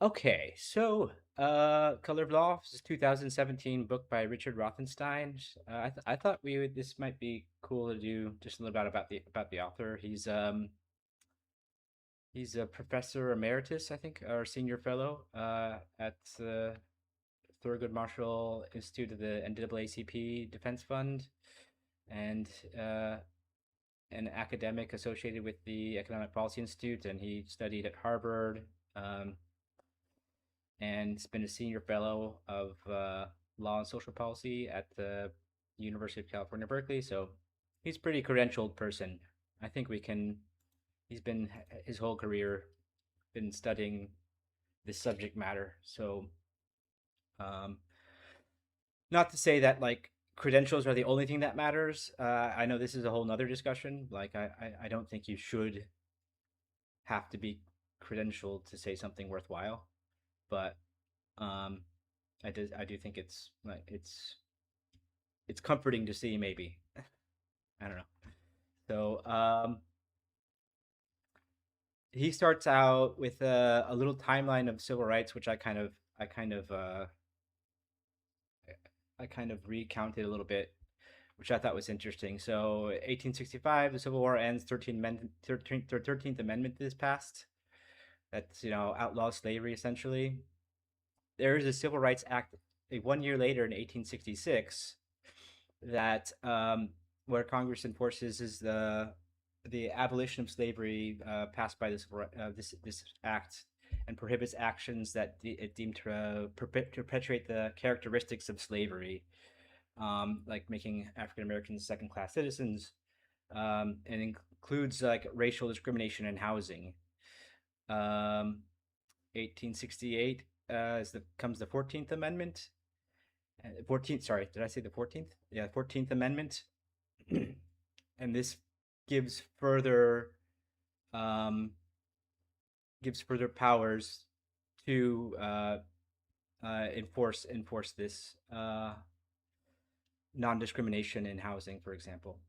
Okay, so Color of Law is a 2017 book by Richard Rothstein. I thought this might be cool to do just a little bit about the author. He's a professor emeritus, I think, or senior fellow at the Thurgood Marshall Institute of the NAACP Defense Fund, and uh, an academic associated with the Economic Policy Institute, and he studied at Harvard. Um, and has been a senior fellow of law and social policy at the University of California, Berkeley. So he's a pretty credentialed person. I think we can. He's been his whole career been studying this subject matter. So, um, not to say that like credentials are the only thing that matters. I know this is a whole nother discussion. Like I don't think you should have to be credentialed to say something worthwhile, but um, I do think it's comforting to see maybe. I don't know. So he starts out with a little timeline of civil rights, which I kind of I kind of recounted a little bit, which I thought was interesting. So 1865, the Civil War ends. 13th Amendment is passed. That's outlaws slavery essentially. There is a Civil Rights Act 1 year later in 1866 that where Congress enforces is the abolition of slavery passed by this act, and prohibits actions that it deemed to perpetuate the characteristics of slavery, like making African Americans second class citizens, and includes like racial discrimination in housing. 1868 comes the 14th Amendment. 14th, sorry, did I say the 14th? Yeah, 14th Amendment. And this gives further um, powers to enforce this non-discrimination in housing, for example.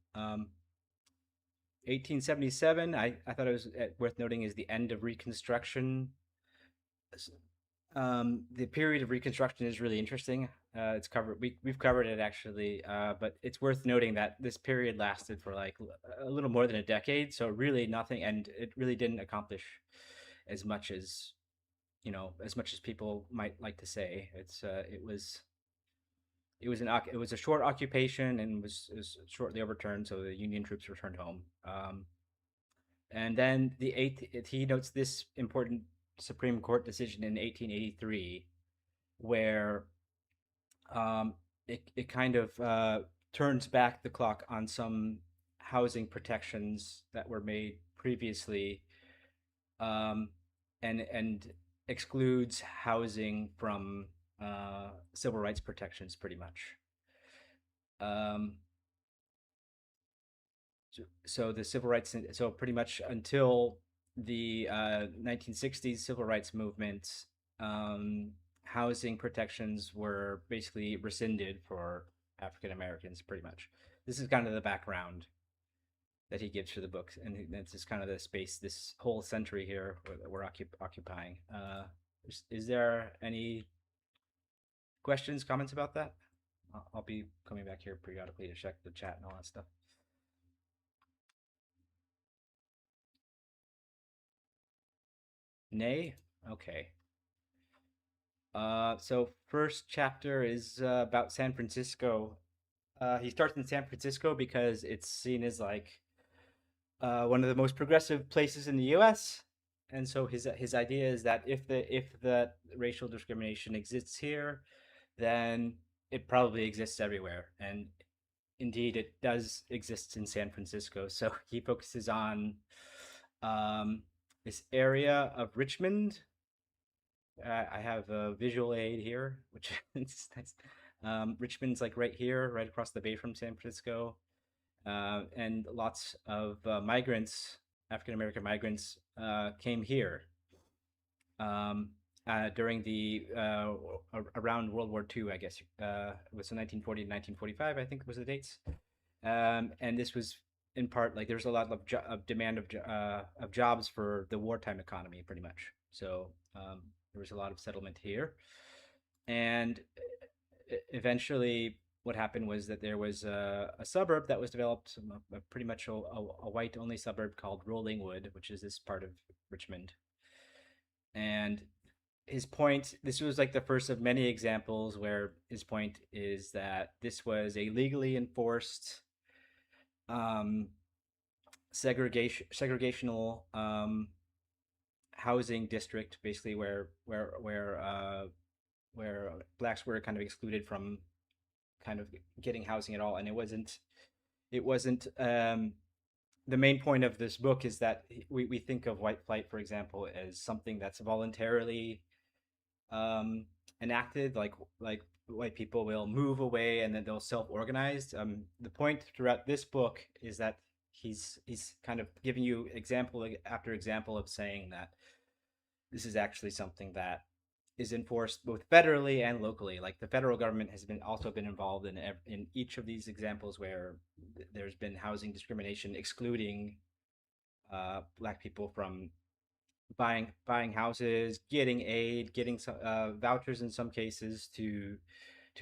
1877, I thought it was worth noting, is the end of Reconstruction. The period of Reconstruction is really interesting. It's covered. We've covered it actually, but it's worth noting that this period lasted for like a little more than a decade. So really nothing, and it really didn't accomplish as much as as much as people might like to say. It was a short occupation and was shortly overturned. So the Union troops returned home. And then he notes this important Supreme Court decision in 1883, where it kind of turns back the clock on some housing protections that were made previously, um, and excludes housing from civil rights protections pretty much. Um, so the civil rights, so pretty much until the 1960s civil rights movement, um, housing protections were basically rescinded for African Americans. Pretty much, this is kind of the background that he gives for the book, and this is kind of the space, this whole century here that we're occupying. Is there any questions, comments about that? I'll be coming back here periodically to check the chat and all that stuff. Nay? Okay. So first chapter is about San Francisco. He starts in San Francisco because it's seen as like one of the most progressive places in the U.S. And so his idea is that if the racial discrimination exists here, then it probably exists everywhere. And indeed, it does exist in San Francisco. So he focuses on um, this area of Richmond. I have a visual aid here, which is nice. Richmond's like right here, right across the bay from San Francisco, and lots of migrants, African American migrants, came here um, during the around World War II, I guess. It was in 1940 to 1945, I think was the dates. And this was in part like there's a lot of demand of jobs for the wartime economy, pretty much. So There was a lot of settlement here, and eventually, what happened was that there was a suburb that was developed, pretty much a white-only suburb called Rollingwood, which is this part of Richmond. And his point, this was like the first of many examples where his point is that this was a legally enforced um, segregational housing district, basically where blacks were kind of excluded from kind of getting housing at all, and it wasn't the main point of this book is that we think of white flight, for example, as something that's voluntarily um, enacted, like white people will move away and then they'll self-organize. The point throughout this book is that he's kind of giving you example after example of saying that this is actually something that is enforced both federally and locally. Like the federal government has been involved in each of these examples where there's been housing discrimination, excluding black people from buying houses, getting aid, getting some vouchers in some cases to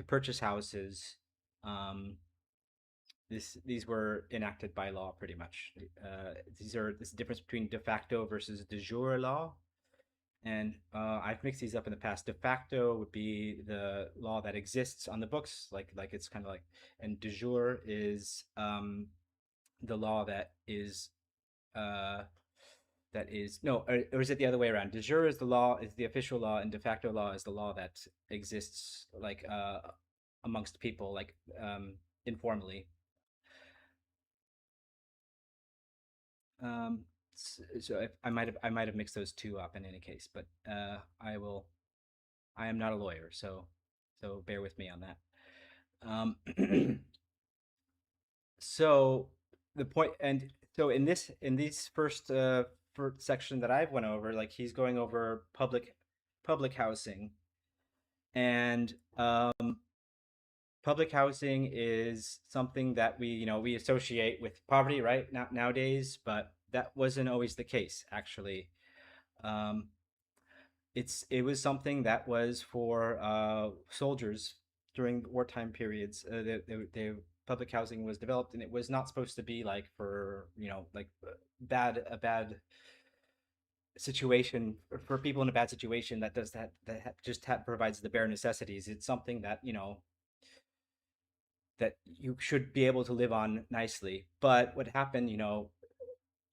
purchase houses. Um, these were enacted by law pretty much. This difference between de facto versus de jure law. And I've mixed these up in the past. De facto would be the law that exists on the books, like it's kind of like, and de jure is the law uh, that is no, or is it the other way around? De jure is the law, is the official law, and de facto law is the law that exists like amongst people, like informally. Um, so I might have mixed those two up in any case, but I will. I am not a lawyer, so bear with me on that. So the point, and so in this first section that I've went over, like he's going over public housing, and public housing is something that we associate with poverty, right? Now nowadays, but that wasn't always the case actually. Um, it was something that was for soldiers during wartime periods. The public housing was developed, and it was not supposed to be like for like a bad situation for people in a bad situation that does that provides the bare necessities. It's something that that you should be able to live on nicely. But what happened,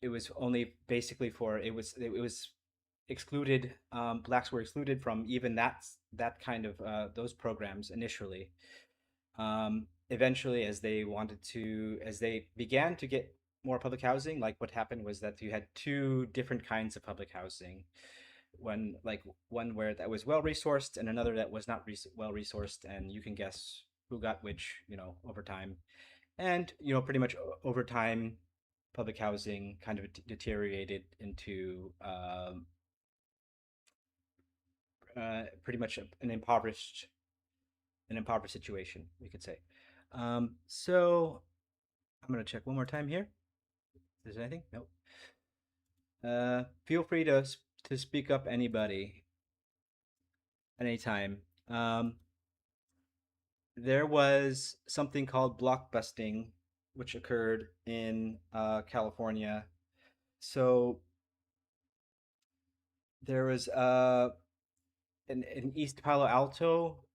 it was only basically for it was excluded. Blacks were excluded from even that kind of those programs initially. Eventually, as they began to get more public housing, like what happened was that you had two different kinds of public housing. One where that was well resourced, and another that was not well resourced, and you can guess who got which, over time. And pretty much over time, public housing kind of deteriorated into pretty much an impoverished situation, we could say. So I'm gonna check one more time here. Is there anything? Nope. Feel free to speak up, anybody, anytime. There was something called blockbusting, which occurred in California. So there was in East Palo Alto,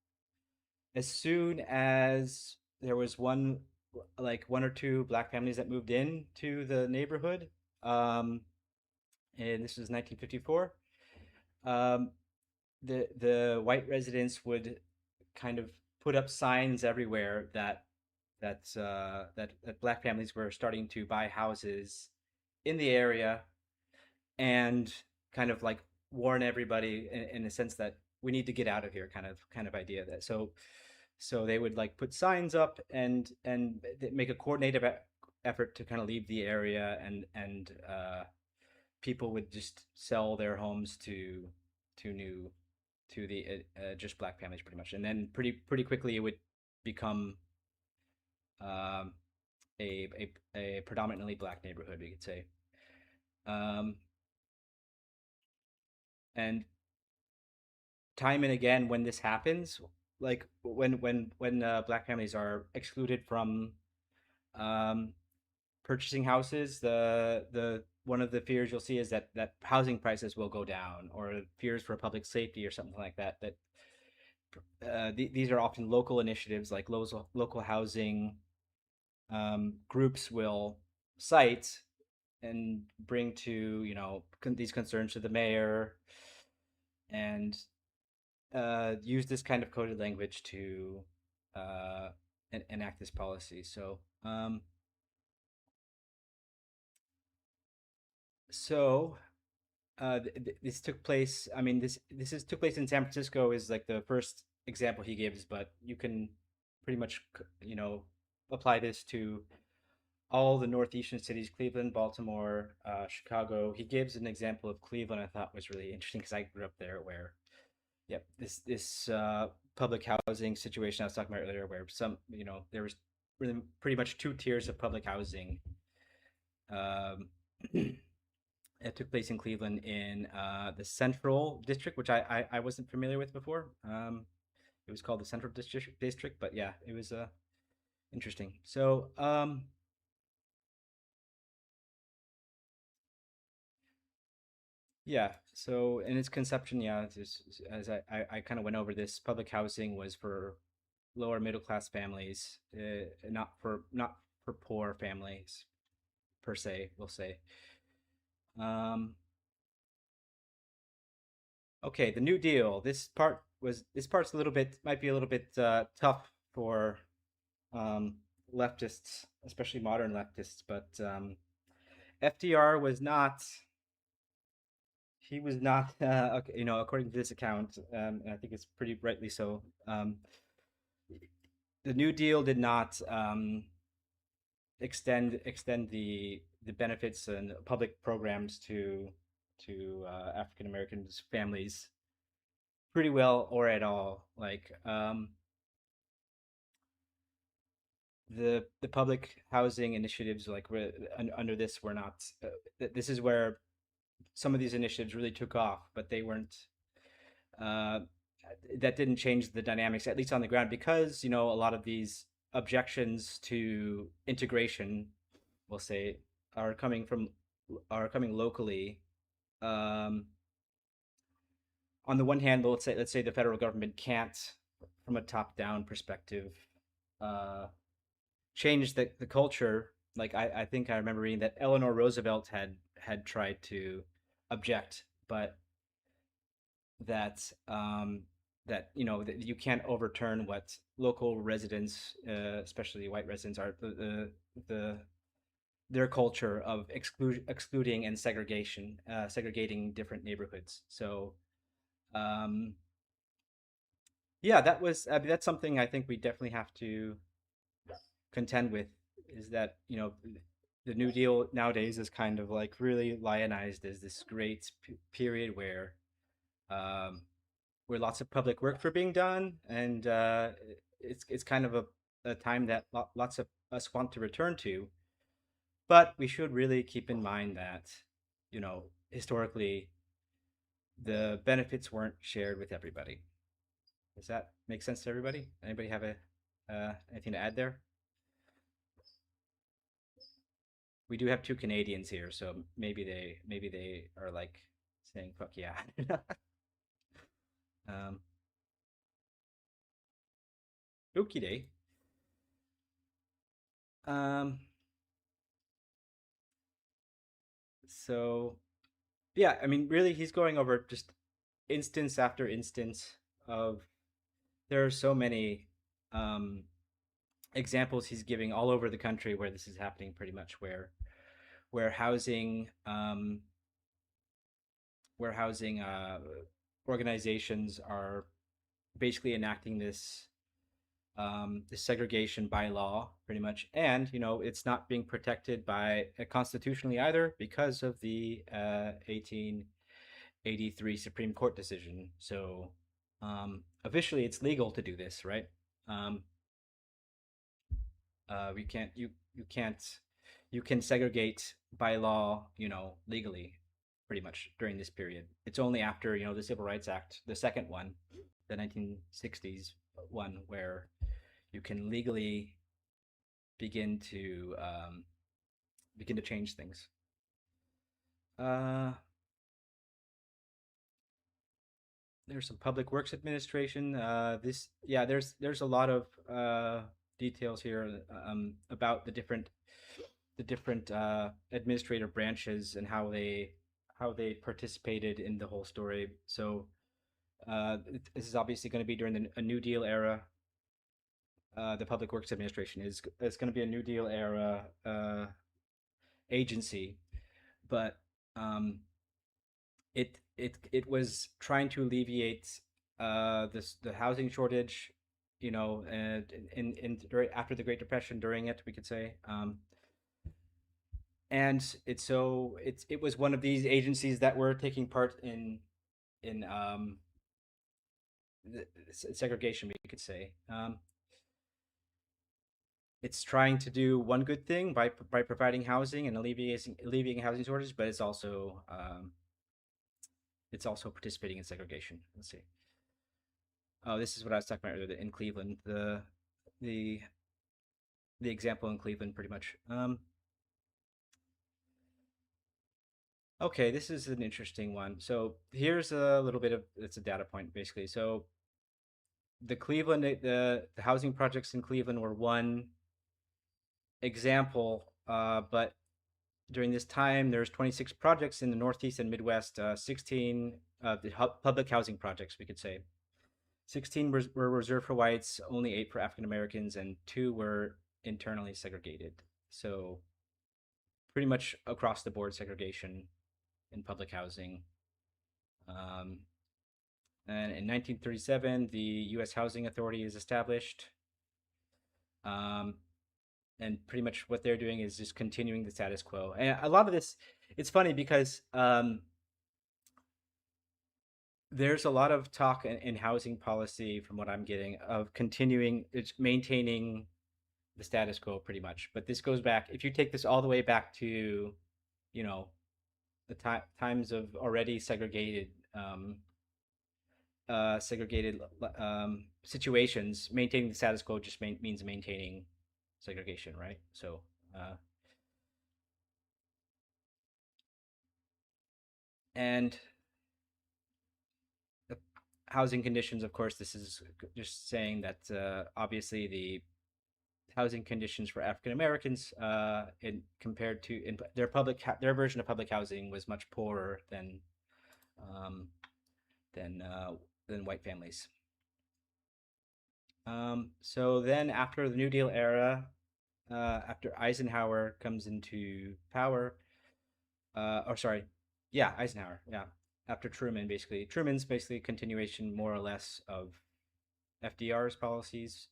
as soon as there was one or two black families that moved in to the neighborhood, um, and this was 1954. Um, the white residents would kind of put up signs everywhere that black families were starting to buy houses in the area, and kind of like warn everybody in a sense that we need to get out of here, kind of idea. That so they would like put signs up and make a coordinated effort to kind of leave the area, and people would just sell their homes to new to the just black families pretty much, and then pretty quickly it would become um, a predominantly black neighborhood, we could say. um, and time and again when this happens, like when black families are excluded from um, purchasing houses, the one of the fears you'll see is that housing prices will go down, or fears for public safety or something like that. That these are often local initiatives, like local housing groups will cite and bring to these concerns to the mayor, and use this kind of coded language to uh, enact this policy. So this took place. I mean, took place in San Francisco. Is like the first example he gives, but you can pretty much apply this to all the northeastern cities: Cleveland, Baltimore, Chicago. He gives an example of Cleveland I thought was really interesting because I grew up there, where yep, this public housing situation I was talking about earlier, where there was really pretty much two tiers of public housing. Um, it took place in Cleveland in the Central District, which I wasn't familiar with before. It was called the Central District, but yeah, it was interesting. Yeah, so in its conception, yeah, as I kind of went over this, public housing was for lower middle class families, not for poor families per se. We'll say. Um, okay, the New Deal. This part's a little bit might be a little bit tough for um, leftists, especially modern leftists. But FDR was not. He was not. Okay, according to this account, and I think it's pretty rightly so. The New Deal did not extend the benefits and public programs to African Americans families pretty well or at all. Like the public housing initiatives, like under this, were not. This is where some of these initiatives really took off, but they weren't. Uh, that didn't change the dynamics, at least on the ground, because a lot of these objections to integration, we'll say, are coming from are coming locally. Um, on the one hand, let's say the federal government can't, from a top down perspective, uh, change the culture. Like I think I remember reading that Eleanor Roosevelt had tried to object, but that that that you can't overturn what local residents, especially white residents, are the their culture of excluding and segregating different neighborhoods. So um, yeah, that's something I think we definitely have to contend with. Is that the New Deal nowadays is kind of like really lionized as this great period um, where lots of public work for being done, and it's kind of a time that lots of us want to return to. But we should really keep in mind that historically the benefits weren't shared with everybody. Does that make sense to everybody? Anybody have a anything to add there? We do have two Canadians here, so maybe they are like saying "fuck yeah." um, Okie day. Um, so yeah, I mean, really, he's going over just instance after instance of there are so many um, examples he's giving all over the country where this is happening, pretty much where housing organizations are basically enacting this segregation by law, pretty much, and it's not being protected by constitutionally either because of the 1883 Supreme Court decision. So officially, it's legal to do this, right? Um, we can't you can't you can segregate by law, legally. pretty much during this period. It's only after the Civil Rights Act, the second one, the 1960s one, where you can legally begin to change things. Uh, there's some public works administration. There's a lot of details here about the different administrative branches and how they participated in the whole story. So this is obviously going to be during a New Deal era. The Public Works Administration is going to be a New Deal era agency, but um, it was trying to alleviate the housing shortage, after the Great Depression, during it, we could say. And it was one of these agencies that were taking part in segregation, we could say. It's trying to do one good thing by providing housing and alleviating housing shortage, but it's also participating in segregation. Let's see. Oh, this is what I was talking about earlier in Cleveland. The the example in Cleveland, pretty much. Okay, this is an interesting one. So here's a little bit of it's a data point basically. So the housing projects in Cleveland were one example, but during this time there's 26 projects in the Northeast and Midwest, 16 public housing projects, we could say. 16 were reserved for whites, only 8 for African Americans, and 2 were internally segregated. So pretty much across the board segregation in public housing. Um, and in 1937, the U.S. Housing Authority is established. Um, and pretty much what they're doing is just continuing the status quo. And a lot of this, it's funny because there's a lot of talk in housing policy, from what I'm getting, of maintaining the status quo pretty much. But this goes back, if you take this all the way back to, you know, the times of already segregated situations, maintaining the status quo just means maintaining segregation, right? So, uh, and the housing conditions, of course, this is just saying that obviously the housing conditions for African Americans, in compared to in their version of public housing, was much poorer um, than uh, than white families. So then, after the New Deal era, after Eisenhower comes into power, or sorry, yeah, Eisenhower, yeah, after Truman, basically, Truman's basically a continuation, more or less, of FDR's policies.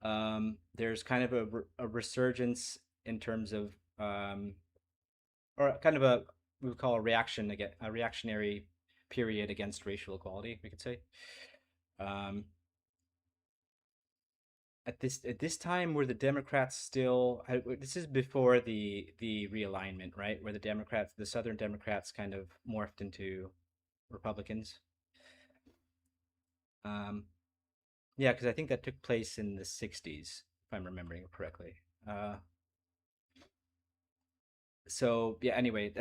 There's kind of a resurgence in terms of, or kind of we would call a reactionary period against racial equality, we could say. Um, at this time, were the Democrats still? This is before the realignment, right? Where the Southern Democrats, kind of morphed into Republicans. Um, yeah, because I think that took place in the '60s, if I'm remembering correctly. Uh, so yeah, anyway,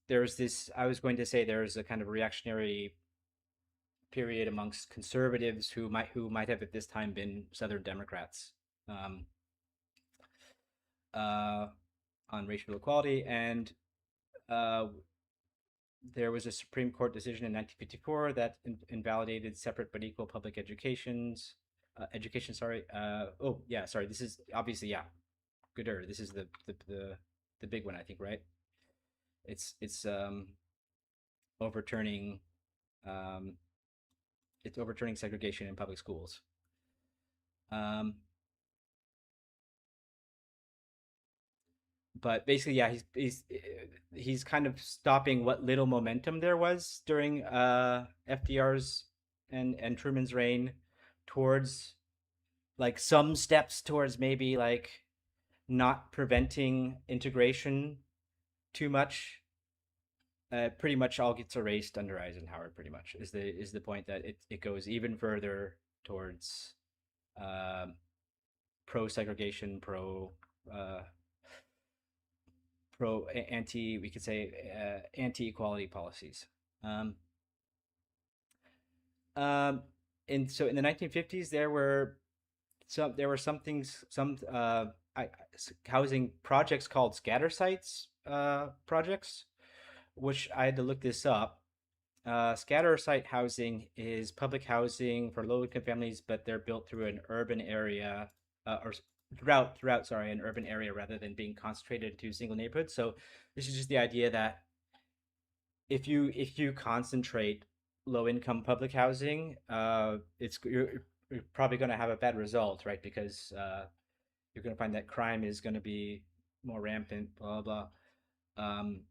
there's this. I was going to say there's a kind of reactionary period amongst conservatives who might have at this time been Southern Democrats, um, uh, on racial equality, and uh, there was a Supreme Court decision in 1954 that invalidated separate but equal public education. Sorry. Oh yeah, sorry. This is obviously, yeah, gooder. This is the big one, I think, right? It's overturning um, it's overturning segregation in public schools. Um, but basically, yeah, he's kind of stopping what little momentum there was during FDR's and Truman's reign, towards like some steps towards maybe like not preventing integration too much pretty much all gets erased under Eisenhower. Pretty much is the point that it goes even further towards um, pro segregation, uh, pro anti, we could say anti equality policies. Um, um, and so in the 1950s, there were some things, housing projects called scatter sites projects, which I had to look this up. Scatter site housing is public housing for low income families, but they're built through an urban area, or throughout, sorry, an urban area rather than being concentrated into single neighborhoods. So this is just the idea that if you concentrate low income public housing, you're probably going to have a bad result, right? Because you're going to find that crime is going to be more rampant, blah blah. Um,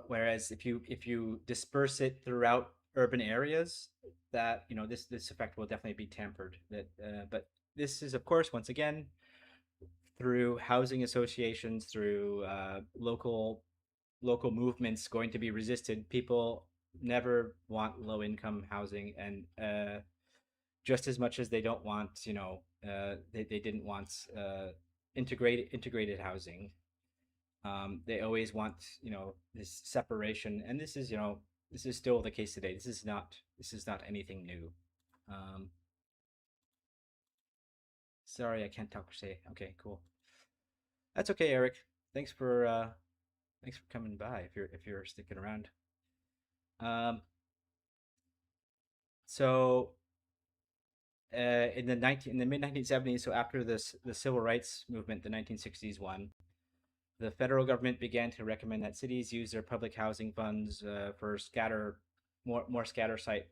whereas if you disperse it throughout urban areas, that this effect will definitely be tempered. But this is, of course, once again, through housing associations, through local movements, going to be resisted. People never want low income housing, and just as much as they don't want, they didn't want integrated housing. They always want, this separation, and this is still the case today. This is not anything new. Um, Sorry, I can't talk or say. Okay, cool. That's okay, Eric. Thanks for uh, thanks for coming by. If you're sticking around. Um, so in the mid 1970s, so after the civil rights movement, the 1960s one, the federal government began to recommend that cities use their public housing funds for more scatter site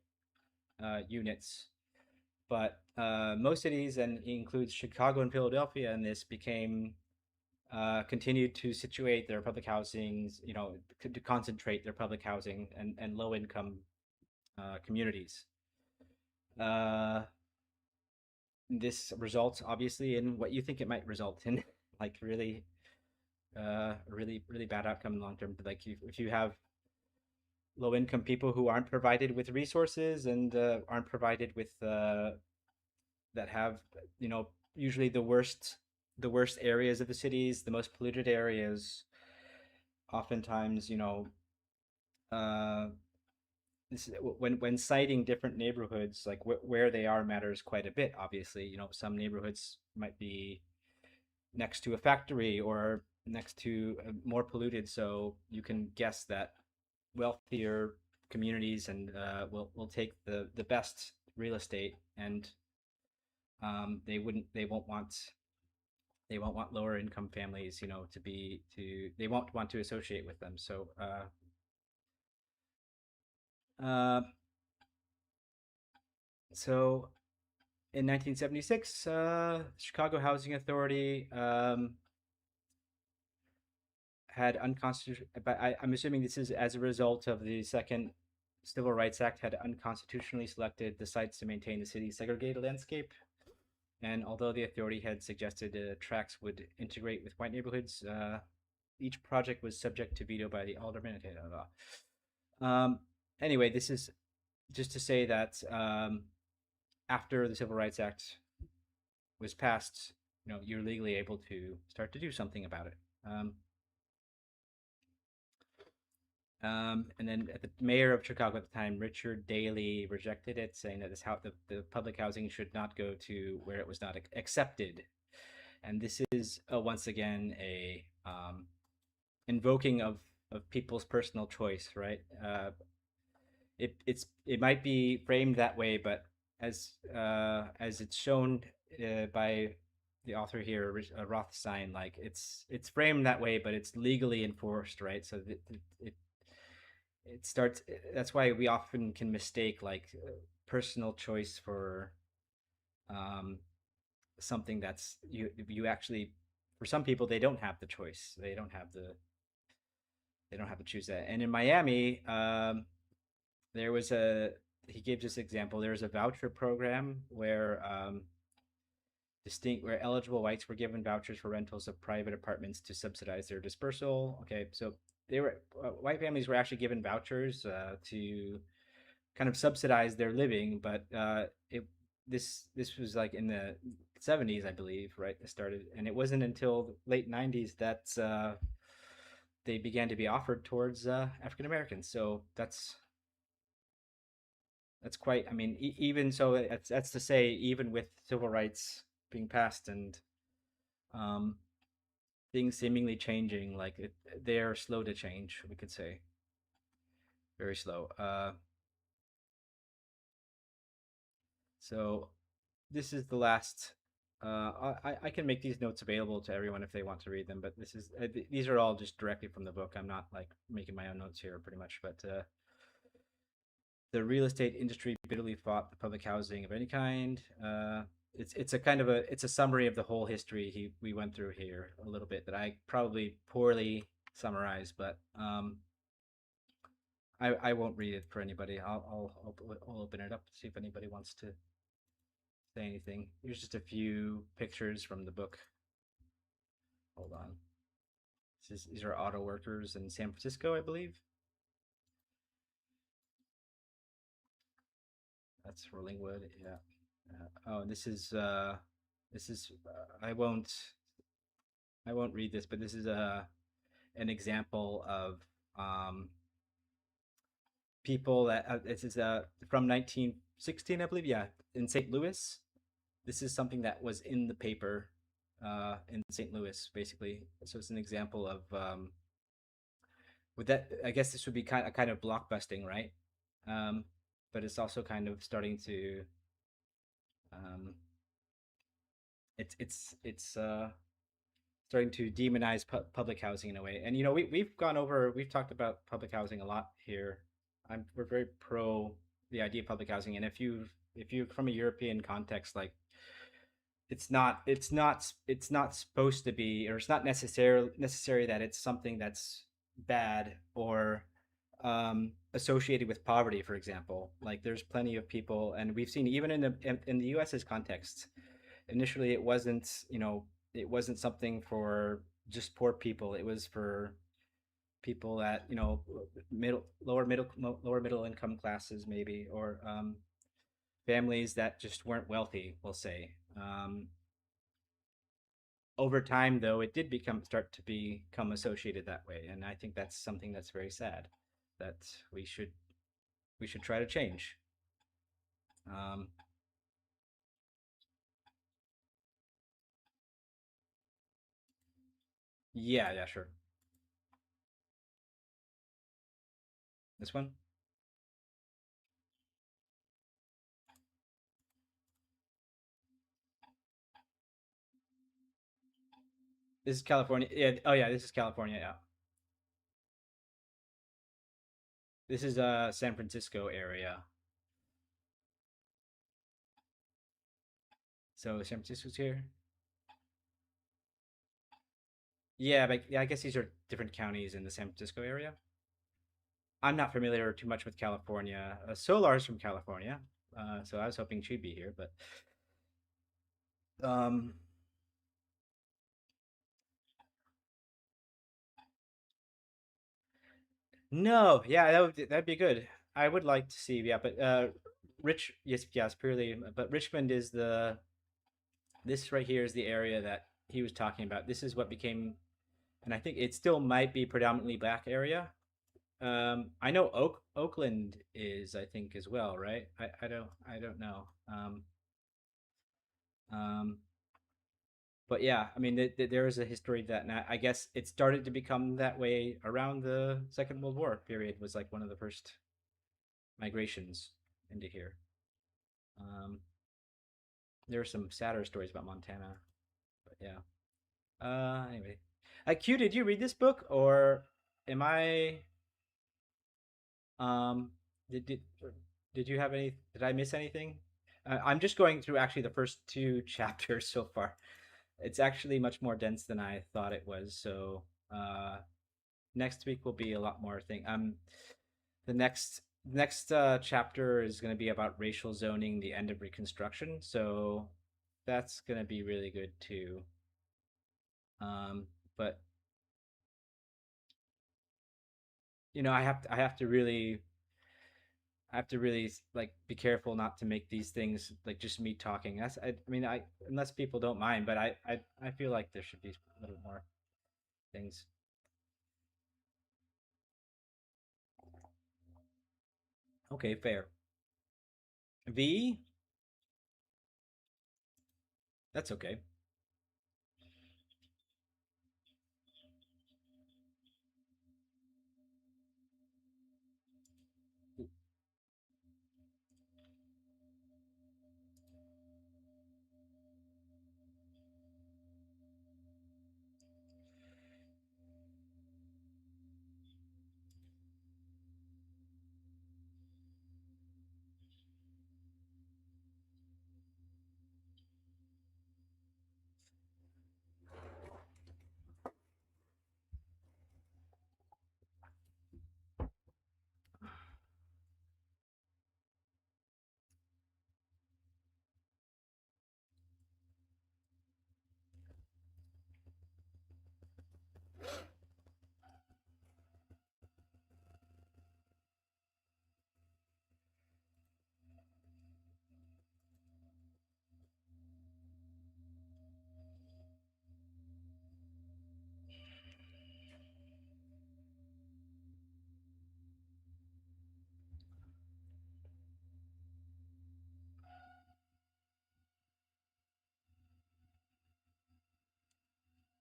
units. But most cities, and includes Chicago and Philadelphia, and this became continued to situate their public housings, to concentrate their public housing and low income communities. Uh, this results obviously in what you think it might result in, like really bad outcome in the long term. Like if you have low income people who aren't provided with resources, and aren't provided with that have, usually the worst areas of the cities, the most polluted areas, oftentimes, uh this when citing different neighborhoods, like where they are matters quite a bit. Obviously, some neighborhoods might be next to a factory or next to more polluted, so you can guess that wealthier communities and will take the best real estate, and they won't want lower income families, they won't want to associate with them. So uh, so in 1976, Chicago Housing Authority had unconstitutional. But I'm assuming this is as a result of the second Civil Rights Act, had unconstitutionally selected the sites to maintain the city's segregated landscape. And although the authority had suggested tracts would integrate with white neighborhoods, each project was subject to veto by the alderman. Um, anyway, this is just to say that after the Civil Rights Act was passed, you're legally able to start to do something about it. And then the mayor of Chicago at the time, Richard Daley, rejected it, saying that the public housing should not go to where it was not accepted. And this is once again a invoking of people's personal choice, right? It might be framed that way, but as it's shown by the author here, Rothstein, like it's framed that way, but it's legally enforced, right? So it starts. That's why we often can mistake like personal choice for um, something that's you actually. For some people, they don't have the choice. They don't have to choose that. And in Miami, there was a he gave this example. There was a voucher program where where eligible whites were given vouchers for rentals of private apartments to subsidize their dispersal. Okay, so they were white families were actually given vouchers to kind of subsidize their living, but it this was like in the 70s, I believe, right? It started, and it wasn't until the late 90s that they began to be offered towards African Americans. So that's quite. I mean, even so, that's to say, even with civil rights being passed and um, things seemingly changing, like they are slow to change. We could say very slow. So this is the last. I can make these notes available to everyone if they want to read them, but these are all just directly from the book. I'm not like making my own notes here, pretty much. But the real estate industry bitterly fought the public housing of any kind. It's a kind of it's a summary of the whole history we went through here a little bit that I probably poorly summarized, but I won't read it for anybody. I'll open it up to see if anybody wants to say anything. Here's just a few pictures from the book. Hold on. These are auto workers in San Francisco, I believe. That's Rolling Wood. Yeah. Oh, this is I won't read this, but this is an example of um, people that this is from 1916, I believe. Yeah, in St. Louis. This is something that was in the paper in St. Louis, basically. So it's an example of with that. I guess this would be kind of blockbusting, right? Um, but it's also kind of starting to um, it's starting to demonize public housing in a way. And you know, we've talked about public housing a lot here. We're very pro the idea of public housing, and if you from a European context, like it's not supposed to be, or it's not necessary that it's something that's bad or associated with poverty, for example. Like there's plenty of people, and we've seen even in the US's context. Initially, it wasn't it wasn't something for just poor people. It was for people at lower middle income classes maybe, or families that just weren't wealthy. We'll say. Over time, though, it did become associated that way, and I think that's something that's very sad that we should try to change. Um, yeah, yeah, sure. This one. This is California. Yeah. Oh, yeah. This is California. Yeah. This is San Francisco area. So San Francisco's here. Yeah, but yeah, I guess these are different counties in the San Francisco area. I'm not familiar too much with California. Solar's from California, so I was hoping she'd be here, but um, no, yeah, that'd be good. I would like to see, yeah, but yes, purely, but Richmond is the this right here is the area that he was talking about. This is what became, and I think it still might be predominantly black area. I know Oakland is, I think, as well, right? I don't know. Um, but yeah, I mean, there is a history that now, I guess it started to become that way around the Second World War period. Was like one of the first migrations into here. Um, there are some sadder stories about Montana, but yeah. Anyway, Q, did you read this book or am I? Um, did did you have any? Did I miss anything? I'm just going through actually the first two chapters so far. It's actually much more dense than I thought it was. So next week will be a lot more thing. The next chapter is going to be about racial zoning, the end of Reconstruction. So that's going to be really good too. But I have to really like be careful not to make these things like just me talking. I mean, I unless people don't mind, but I feel like there should be a little more things. Okay, fair. V, that's okay.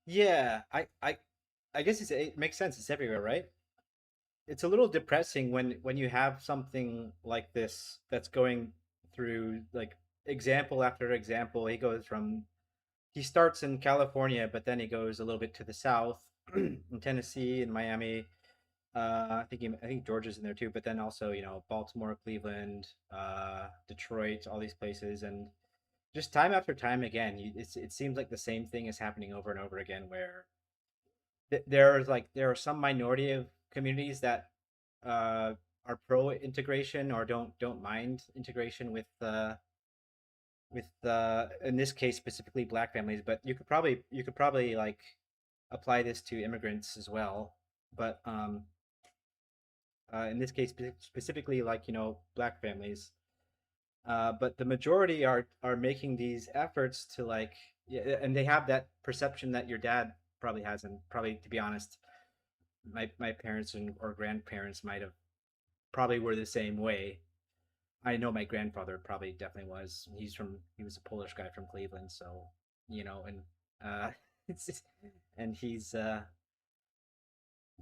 Yeah, I guess it makes sense. It's everywhere, right? It's a little depressing when you have something like this that's going through like example after example. He starts in California, but then he goes a little bit to the south in Tennessee and Miami. I think Georgia's in there too, but then also Baltimore, Cleveland, Detroit, all these places, and just time after time again, it seems like the same thing is happening over and over again, where there are some minority of communities that uh, are pro integration or don't mind integration with in this case specifically black families, but you could probably like apply this to immigrants as well. But in this case specifically like black families, but the majority are making these efforts to like, yeah, and they have that perception that your dad probably has, and probably, to be honest, my parents or grandparents might have probably were the same way. I know my grandfather probably definitely was. He was a Polish guy from Cleveland, so and uh, it's just, and he's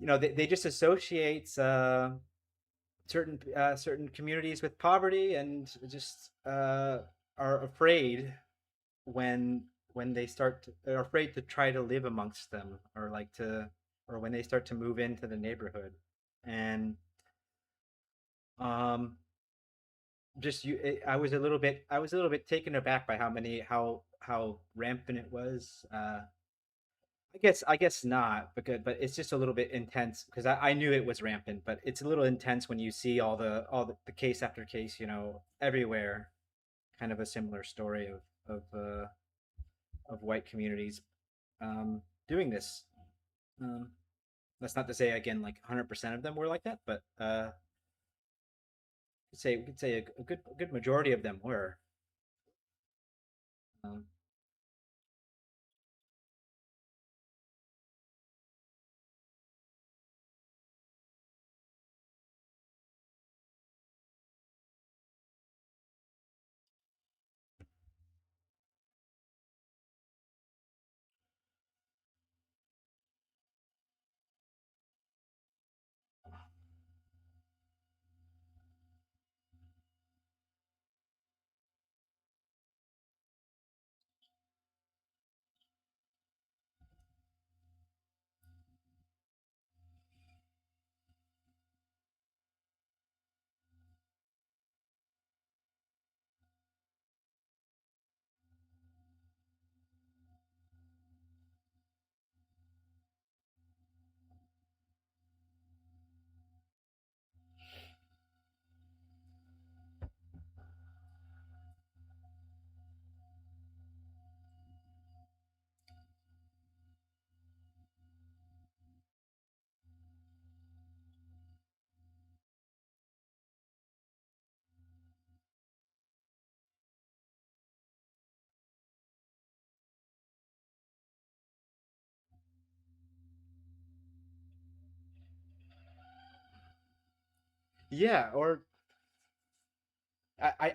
they just associate certain communities with poverty, and just are afraid when they they're afraid to try to live amongst them, or like to or when they start to move into the neighborhood. And um just I was a little bit taken aback by how rampant it was. I guess not, but it's just a little bit intense because I knew it was rampant, but it's a little intense when you see the case after case, everywhere, kind of a similar story of white communities doing this. Um, that's not to say again like 100% of them were like that, but we could say a good majority of them were. Um, Yeah, or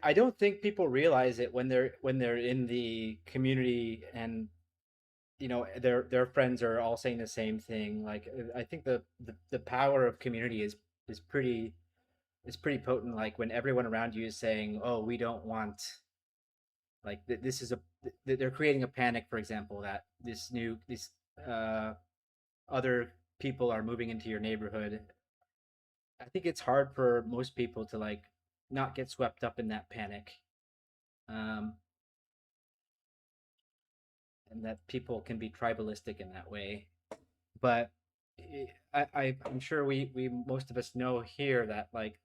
I don't think people realize it when they're in the community and their friends are all saying the same thing. Like I think the power of community is pretty is pretty potent. Like when everyone around you is saying, "Oh, we don't want like this is a they're creating a panic, for example, that these uh, other people are moving into your neighborhood." I think it's hard for most people to like not get swept up in that panic, um, and that people can be tribalistic in that way. But I'm sure we most of us know here that like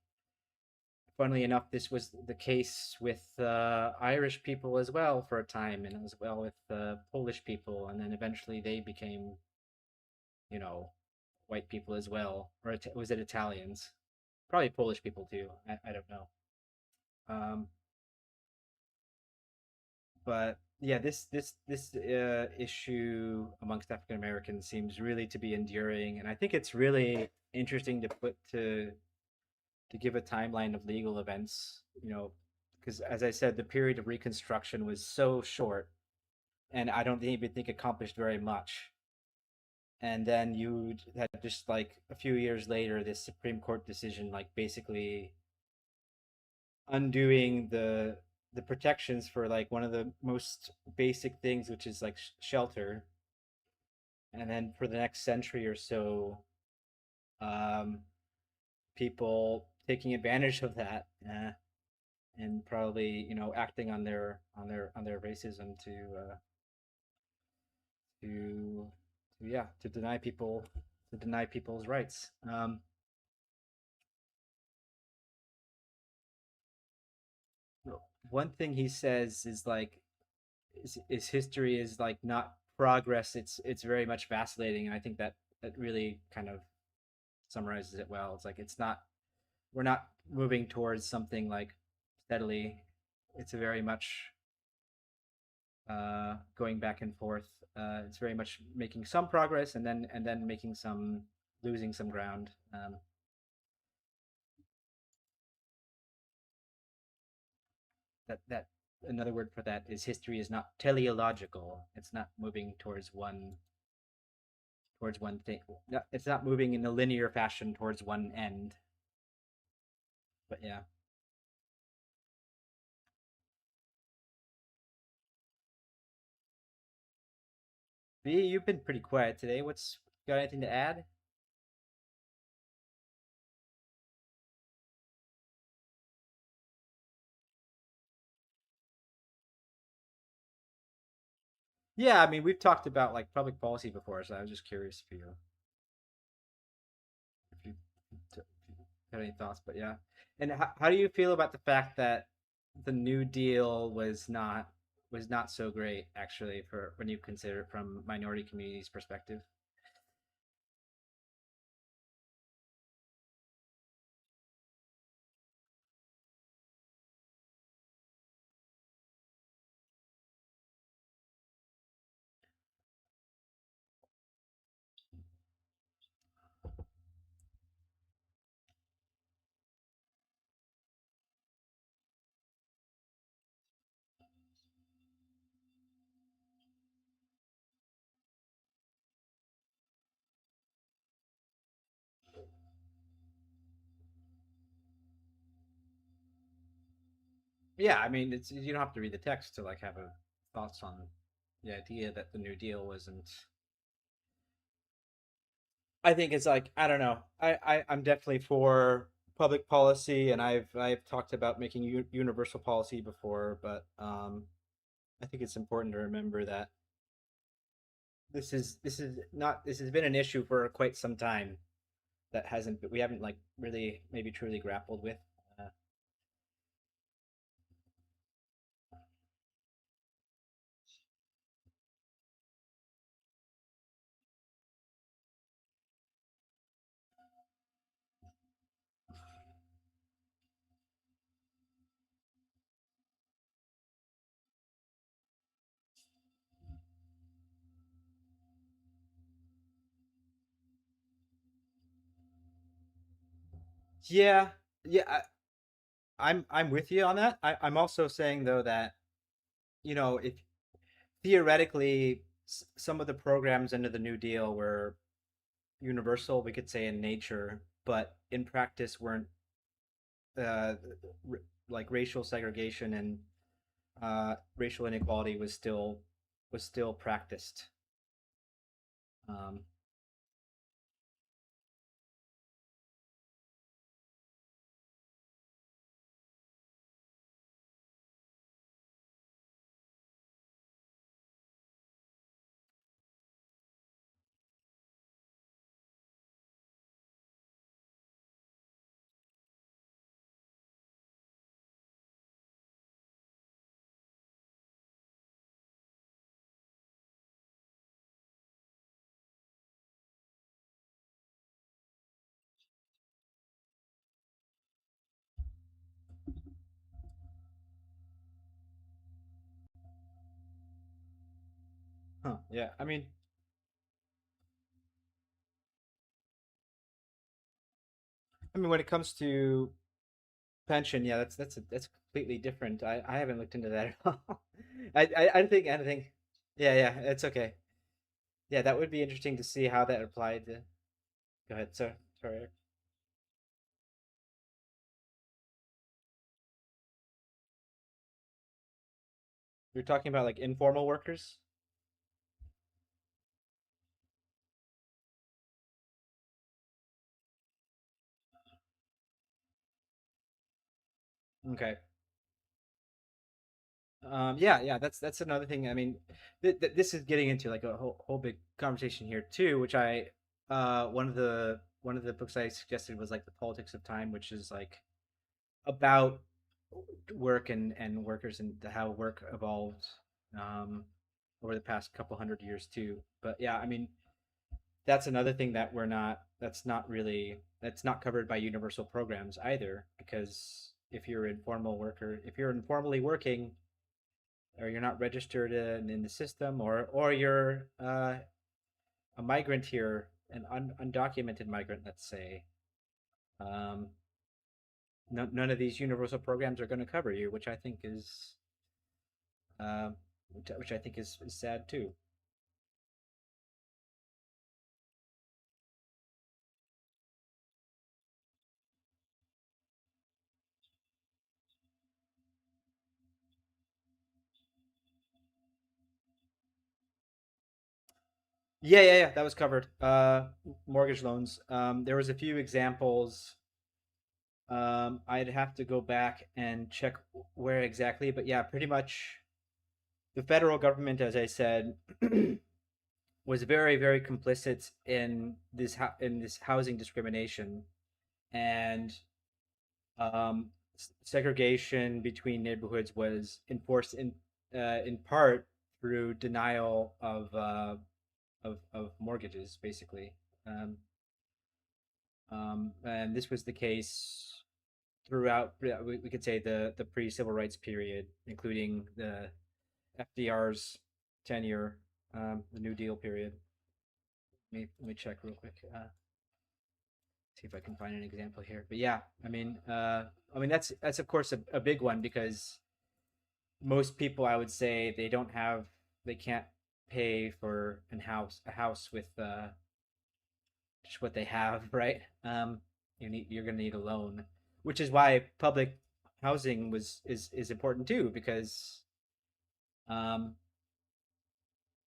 funnily enough, this was the case with Irish people as well for a time, and as well with Polish people, and then eventually they became, you know, white people as well, or was it Italians? Probably Polish people too. I don't know. Um, but yeah, this issue amongst African Americans seems really to be enduring, and I think it's really interesting to give a timeline of legal events. Because as I said, the period of Reconstruction was so short, and I don't even think accomplished very much. And then you had just like a few years later, this Supreme Court decision, like basically undoing the protections for like one of the most basic things, which is like shelter. And then for the next century or so, um, people taking advantage of that, and probably acting on their racism to yeah, to deny people's rights. One thing he says is like is history is like not progress, it's very much vacillating, and I think that that really kind of summarizes it well. It's like it's not we're not moving towards something like steadily. It's a very much going back and forth. It's very much making some progress and then making some losing some ground. That another word for that is history is not teleological. It's not moving towards one thing. It's not moving in a linear fashion towards one end. But yeah, B, you've been pretty quiet today. What's got anything to add? Yeah, I mean we've talked about like public policy before, so I was just curious if you had any thoughts. But yeah, and how do you feel about the fact that the New Deal was not so great actually for when you consider it from minority communities' perspective? Yeah, I mean it's you don't have to read the text to like have a thoughts on the idea that the New Deal wasn't. I think it's like I don't know. I'm definitely for public policy, and I've talked about making universal policy before, but I think it's important to remember that this has been an issue for quite some time that hasn't we haven't like really maybe truly grappled with. Uh, yeah, Yeah, I'm with you on that. I'm also saying though that if theoretically some of the programs under the New Deal were universal, we could say in nature, but in practice weren't uh, like racial segregation and racial inequality was still practiced. Um, huh, yeah, I mean when it comes to pension, yeah, that's completely different. I haven't looked into that at all. I think anything. Yeah, yeah, it's okay. Yeah, that would be interesting to see how that applied to. Go ahead, sir. Sorry. You're talking about like informal workers. Okay. Yeah, yeah, that's another thing. I mean, this is getting into like a whole big conversation here too, which one of the books I suggested was like The Politics of Time, which is like about work and workers and how work evolved um, over the past couple hundred years too. But yeah, I mean, that's another thing that's not covered by universal programs either, because if you're informally working or you're not registered in the system, or you're a migrant here, an undocumented migrant, let's say, um, none of these universal programs are going to cover you, um, which I think is sad too. Yeah, yeah, yeah. That was covered. Mortgage loans. There was a few examples. I'd have to go back and check where exactly, but yeah, pretty much the federal government, as I said, was very, very complicit in this housing discrimination and segregation between neighborhoods was enforced in part through denial of mortgages, basically. Um, and this was the case throughout. Yeah, we could say the pre civil rights period, including the FDR's tenure, the New Deal period. Let me check real quick. See if I can find an example here. But yeah, I mean that's of course a big one because most people, I would say, they can't pay for a house with just what they have, right? You're gonna need a loan, which is why public housing is important too, because um,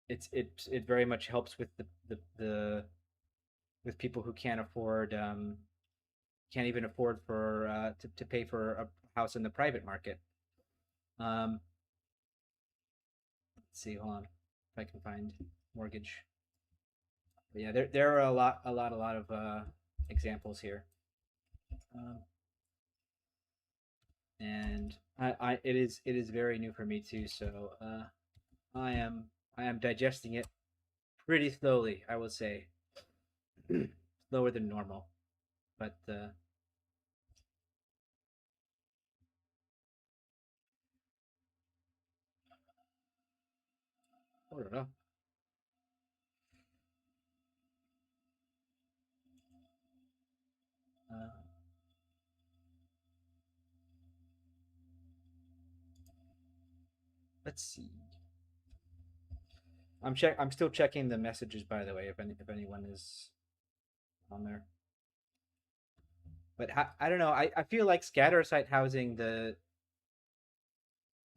it very much helps with the with people who can't even afford to pay for a house in the private market. Um, let's see, hold on, if I can find mortgage. But yeah, there are a lot of examples here. Um, and it is very new for me too. So I am I am digesting it pretty slowly. I will say slower than normal, but I don't know. Uh, Let's see. I'm still checking the messages, by the way, if anyone is on there. But I don't know. I feel like scatter site housing, the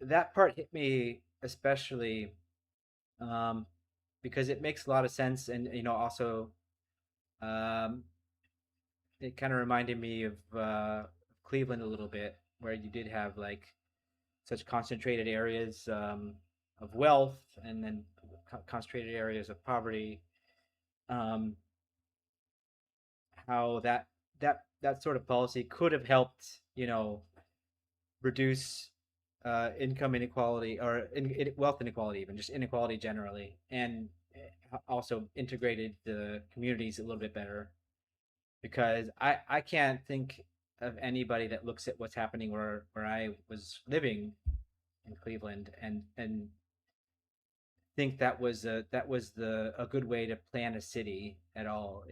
that part hit me especially, um, because it makes a lot of sense, and also, um, it kind of reminded me of Cleveland a little bit, where you did have like such concentrated areas, of wealth, and then concentrated areas of poverty. Um, how that sort of policy could have helped, reduce income inequality, or wealth inequality, even just inequality generally, and also integrated the communities a little bit better. Because I can't think of anybody that looks at what's happening where I was living in Cleveland, and think that was a good way to plan a city at all.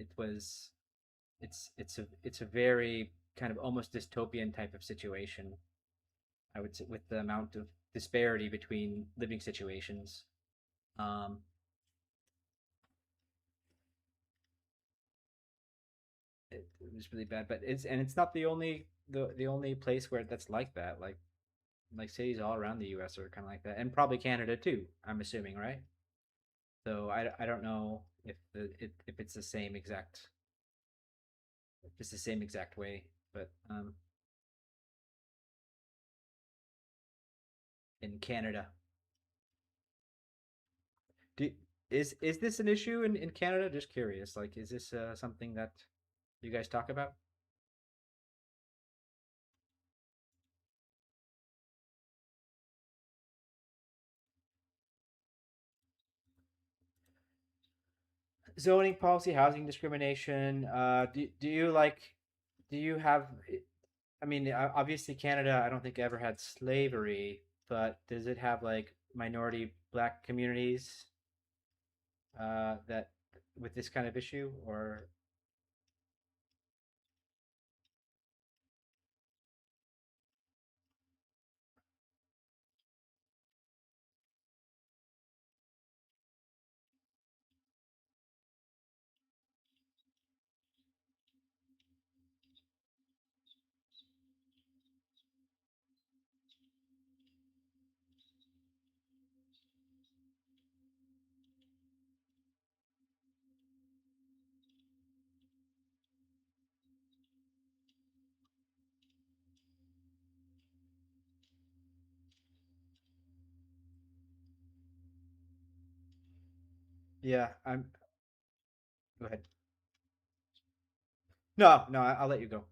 It's a very kind of almost dystopian type of situation, I would say, with the amount of disparity between living situations. Um, it was really bad, but it's not the only place where that's like that. Like cities all around the U.S. are kind of like that, and probably Canada too. I'm assuming, right? So I don't know if it's the same exact, if it's the same exact way, but in Canada, do is this an issue in Canada? Just curious. Like, is this something that you guys talk about? Zoning policy, housing discrimination. Do you like? Do you have? I mean, obviously Canada, I don't think ever had slavery, but does it have like minority black communities that with this kind of issue, or? Yeah, I'm. Go ahead. No, no, I'll let you go.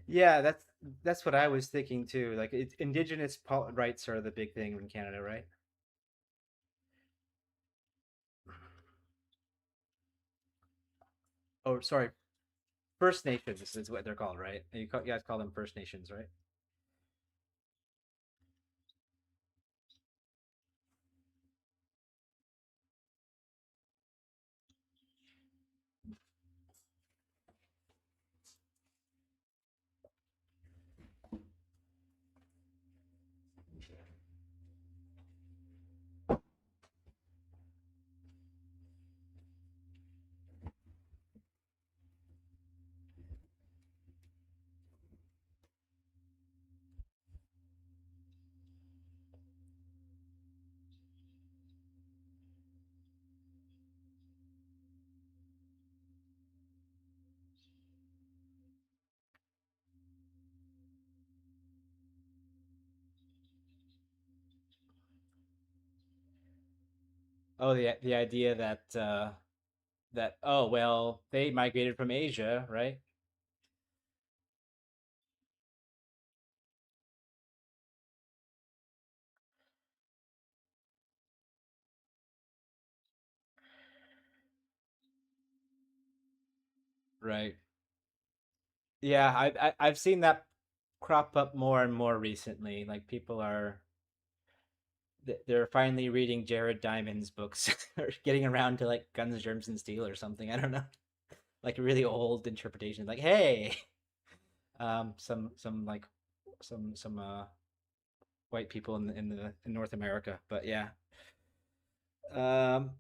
Yeah, that's what I was thinking too. Like, indigenous rights are the big thing in Canada, right? Oh, sorry, First Nations is what they're called, right? You guys call them First Nations, right? Oh, the idea that, oh well, they migrated from Asia, right? Right. Yeah, I've seen that crop up more and more recently. Like people are they're finally reading Jared Diamond's books or getting around to like Guns, Germs, and Steel or something. I don't know. Like a really old interpretation. Like, hey, some like some white people in North America. But yeah. Um,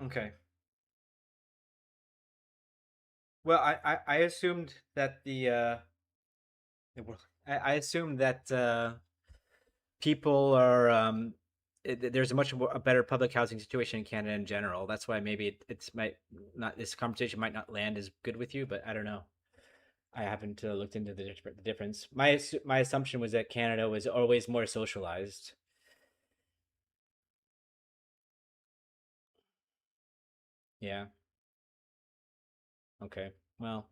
okay. Well, I assumed that well, I assumed that people are there's a much more, a better public housing situation in Canada in general. That's why maybe it's might not this conversation might not land as good with you, but I don't know. I haven't looked into the difference. My assumption was that Canada was always more socialized. Yeah. Okay. Well.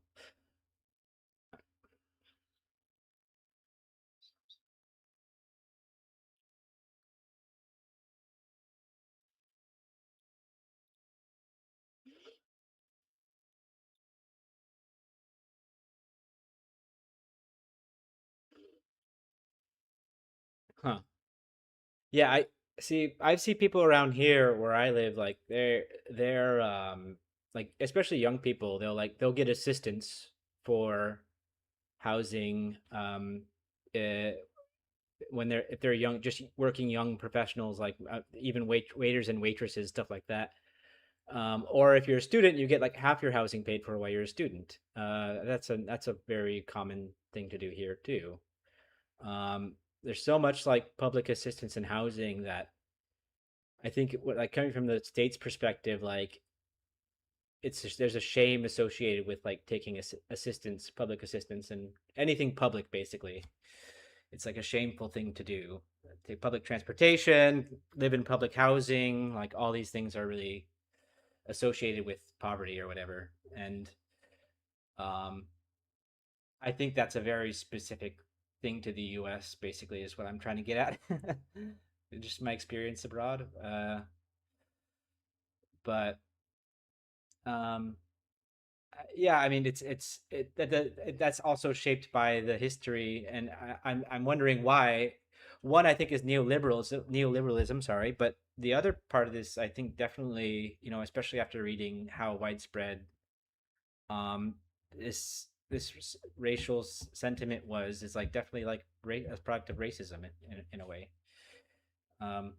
Huh. Yeah. I see people around here where I live. Like they're like especially young people. They'll get assistance for housing. Uh, when they're if they're young, just working young professionals, like even waiters and waitresses, stuff like that. Or if you're a student, you get like half your housing paid for while you're a student. That's a very common thing to do here too. There's so much like public assistance in housing that I think, like coming from the state's perspective, like it's just, there's a shame associated with like taking assistance, public assistance, and anything public basically. It's like a shameful thing to do. Take public transportation, live in public housing, like all these things are really associated with poverty or whatever. And um, I think that's a very specific thing to the U.S. Basically, is what I'm trying to get at. Just my experience abroad, but um, yeah, I mean, that's also shaped by the history, and I'm wondering why. One, I think, is neoliberalism. Sorry, but the other part of this, I think, definitely, especially after reading how widespread um this racial sentiment was, is like definitely like a product of racism in a way. Um,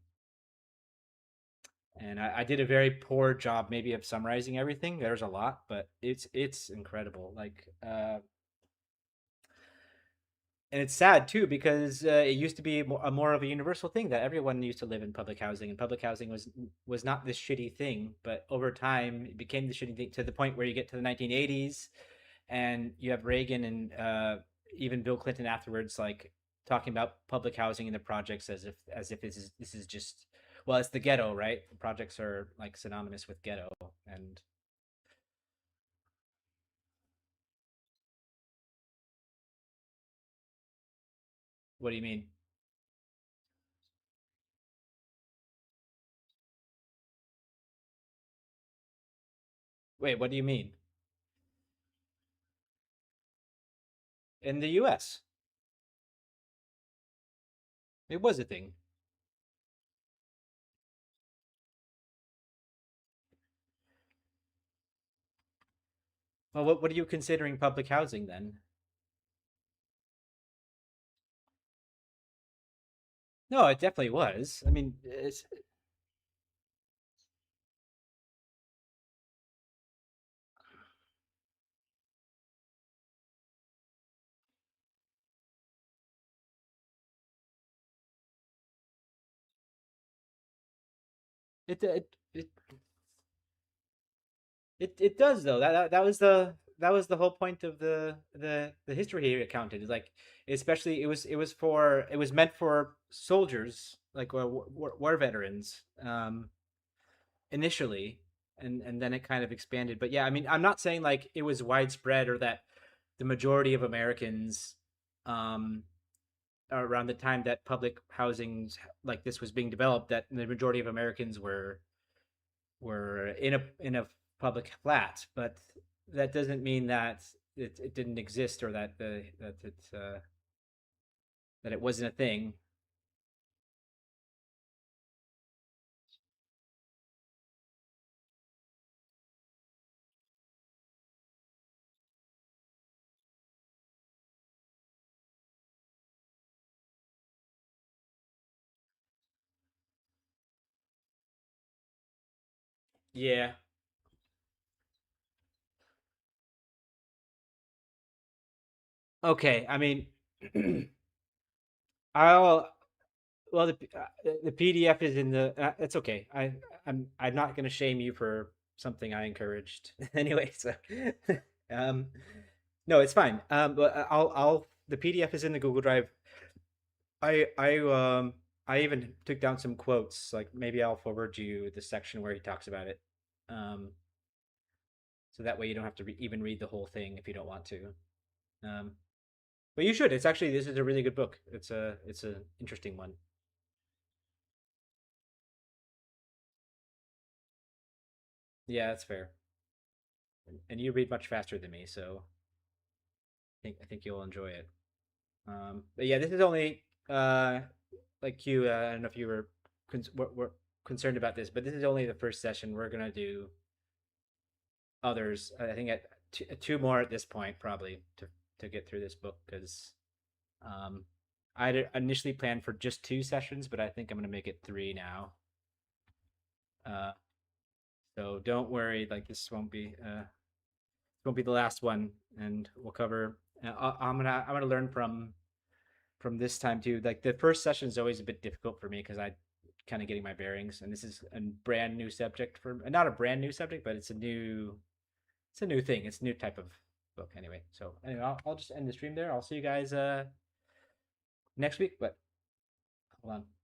and I did a very poor job maybe of summarizing everything. There's a lot, but it's incredible. Like and it's sad too because it used to be more of a universal thing that everyone used to live in public housing, and public housing was not this shitty thing. But over time, it became the shitty thing to the point where you get to the 1980s, and you have Reagan and even Bill Clinton afterwards, like talking about public housing and the projects as if this is just, well, it's the ghetto, right? The projects are like synonymous with ghetto, and what do you mean? Wait, what do you mean? In the U.S., it was a thing. Well, what are you considering public housing then? No, it definitely was. I mean, It it does though. That was the whole point of the history he recounted. Is like, especially it was meant for soldiers, like war veterans, initially, and then it kind of expanded. But yeah, I mean, I'm not saying like it was widespread or that the majority of Americans, um, around the time that public housings like this was being developed, that the majority of Americans were in a public flat, but that doesn't mean that it didn't exist, or that it wasn't a thing. Yeah. Okay. I mean, I'll well the PDF is in the. It's okay. I'm not gonna shame you for something I encouraged anyway. So, um, no, it's fine. But I'll the PDF is in the Google Drive. I I um I even took down some quotes. Like, maybe I'll forward you the section where he talks about it. Um, so that way you don't have to even read the whole thing if you don't want to. Um, but you should. This is a really good book. It's a interesting one. Yeah, that's fair. And you read much faster than me, so I think you'll enjoy it. But yeah, this is only like you. I don't know if you were concerned about this, but this is only the first session. We're gonna do others. I think at two more at this point, probably to get through this book, because um, I had initially planned for just two sessions, but I think I'm gonna make it three now. Uh, so don't worry, like this won't be the last one, and we'll cover. I'm gonna learn from this time too. Like, the first session is always a bit difficult for me because I kind of getting my bearings, and this is a brand new subject for not a brand new subject, but it's a new thing. It's a new type of book anyway. So anyway, I'll just end the stream there. I'll see you guys next week. But hold on.